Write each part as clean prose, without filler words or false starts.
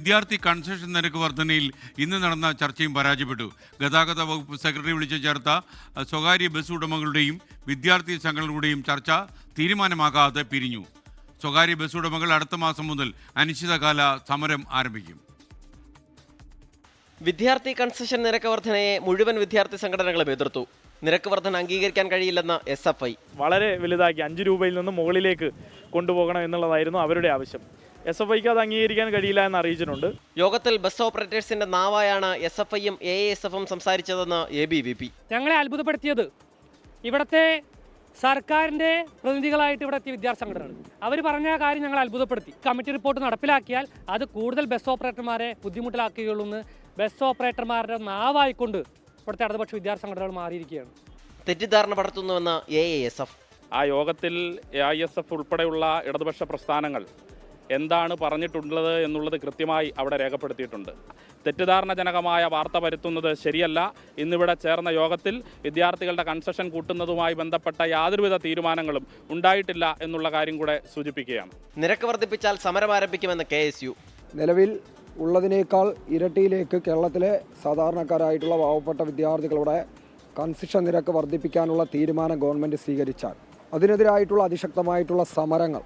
വിദ്യാർത്ഥി കൺസെഷൻ നിരക്ക് വർധനയിൽ ഇന്ന് നടന്ന ചർച്ചയും പരാജയപ്പെട്ടു. ഗതാഗത വകുപ്പ് സെക്രട്ടറി വിളിച്ചു ചേർത്ത സ്വകാര്യ ബസ് ഉടമകളുടെയും വിദ്യാർത്ഥി സംഘടനകളുടെയും ചർച്ച തീരുമാനമാകാതെ പിരിഞ്ഞു. സ്വകാര്യ ബസ് ഉടമകൾ അടുത്ത മാസം മുതൽ അനിശ്ചിതകാല സമരം ആരംഭിക്കും. വിദ്യാർത്ഥി കൺസെഷൻ നിരക്ക് വർധനയെ മുഴുവൻ വിദ്യാർത്ഥി സംഘടനകളും എതിർത്തു. നിരക്ക് വർധന അംഗീകരിക്കാൻ കഴിയില്ലെന്ന് SFI. വളരെ വലുതാക്കി 5 രൂപയിൽ നിന്ന് മുകളിലേക്ക് കൊണ്ടുപോകണം എന്നുള്ളതായിരുന്നു അവരുടെ ആവശ്യം. SFIക്ക് അത് അംഗീകരിക്കാൻ കഴിയില്ല എന്ന് അറിയിച്ചിട്ടുണ്ട്. യോഗത്തിൽ ബസ് ഓപ്പറേറ്റേഴ്സിന്റെ നാവായാണ് SFIയും AASFും സംസാരിച്ചതെന്ന് ABVP. ഞങ്ങളെ അത്ഭുതപ്പെടുത്തിയത് ഇവിടുത്തെ സർക്കാരിൻ്റെ പ്രതിനിധികളായിട്ട് ഇവിടെ എത്തിയ വിദ്യാർത്ഥി സംഘടനകൾ അവർ പറഞ്ഞ കാര്യം ഞങ്ങൾ അത്ഭുതപ്പെടുത്തി. കമ്മിറ്റി റിപ്പോർട്ട് നടപ്പിലാക്കിയാൽ അത് കൂടുതൽ ബസ് ഓപ്പറേറ്റർമാരെ ബുദ്ധിമുട്ടിലാക്കുകയുള്ളൂ എന്ന് ബസ് ഓപ്പറേറ്റർമാരുടെ നാവായിക്കൊണ്ട് ഇവിടുത്തെ ഇടതുപക്ഷ വിദ്യാർത്ഥി സംഘടനകൾ മാറിയിരിക്കുകയാണ്. തെറ്റിദ്ധാരണ പടർത്തുന്നുവെന്ന് AASF. ആ യോഗത്തിൽ AISF ഉൾപ്പെടെയുള്ള ഇടതുപക്ഷ പ്രസ്ഥാനങ്ങൾ എന്താണ് പറഞ്ഞിട്ടുള്ളത് എന്നുള്ളത് കൃത്യമായി അവിടെ രേഖപ്പെടുത്തിയിട്ടുണ്ട്. തെറ്റിദ്ധാരണജനകമായ വാർത്ത വരുത്തുന്നത് ശരിയല്ല. ഇന്നിവിടെ ചേർന്ന യോഗത്തിൽ വിദ്യാർത്ഥികളുടെ കൺസെഷൻ കൂട്ടുന്നതുമായി ബന്ധപ്പെട്ട യാതൊരുവിധ തീരുമാനങ്ങളും ഉണ്ടായിട്ടില്ല എന്നുള്ള കാര്യം കൂടെ സൂചിപ്പിക്കുകയാണ്. നിരക്ക് വർദ്ധിപ്പിച്ചാൽ സമരം ആരംഭിക്കുമെന്ന് KSU. നിലവിൽ ഉള്ളതിനേക്കാൾ ഇരട്ടിയിലേക്ക് കേരളത്തിലെ സാധാരണക്കാരായിട്ടുള്ള പാവപ്പെട്ട വിദ്യാർത്ഥികളുടെ കൺസെഷൻ നിരക്ക് വർദ്ധിപ്പിക്കാനുള്ള തീരുമാനം ഗവൺമെൻറ് സ്വീകരിച്ചാൽ അതിനെതിരായിട്ടുള്ള അതിശക്തമായിട്ടുള്ള സമരങ്ങൾ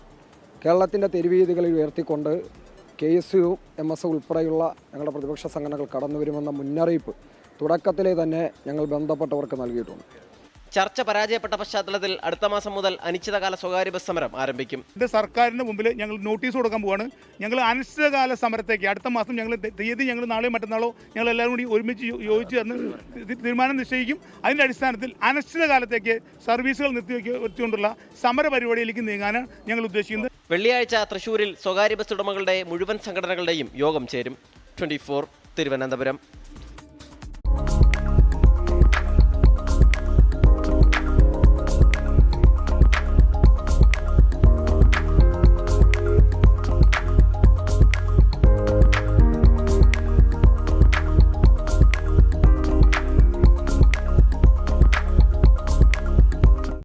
കേരളത്തിൻ്റെ തെരുവീതികളിൽ ഉയർത്തിക്കൊണ്ട് KSU MS ഉൾപ്പെടെയുള്ള ഞങ്ങളുടെ പ്രതിപക്ഷ സംഘടനകൾ കടന്നു വരുമെന്ന മുന്നറിയിപ്പ് തുടക്കത്തിലെ തന്നെ ഞങ്ങൾ ബന്ധപ്പെട്ടവർക്ക് നൽകിയിട്ടുണ്ട്. ചർച്ച പരാജയപ്പെട്ട പശ്ചാത്തലത്തിൽ അടുത്ത മാസം മുതൽ അനിശ്ചിതകാല സ്വകാര്യ ബസ് സമരം ആരംഭിക്കും. ഇത് സർക്കാരിന് മുമ്പിൽ ഞങ്ങൾ നോട്ടീസ് കൊടുക്കാൻ പോവാണ്. ഞങ്ങൾ അനിശ്ചിതകാല സമരത്തേക്ക് അടുത്ത മാസം ഞങ്ങൾ നാളെയോ മറ്റന്നാളോ ഞങ്ങൾ എല്ലാവരും കൂടി ഒരുമിച്ച് യോജിച്ച് ചേർന്ന് തീരുമാനം നിശ്ചയിക്കും. അതിൻ്റെ അടിസ്ഥാനത്തിൽ അനിശ്ചിതകാലത്തേക്ക് സർവീസുകൾ നിർത്തിവെച്ചുകൊണ്ടുള്ള സമര പരിപാടിയിലേക്ക് നീങ്ങാനാണ് ഞങ്ങൾ ഉദ്ദേശിക്കുന്നത്. വെള്ളിയാഴ്ച തൃശ്ശൂരിൽ സ്വകാര്യ ബസ് ഉടമകളുടെ മുഴുവൻ സംഘടനകളുടെയും യോഗം ചേരും. 24 തിരുവനന്തപുരം.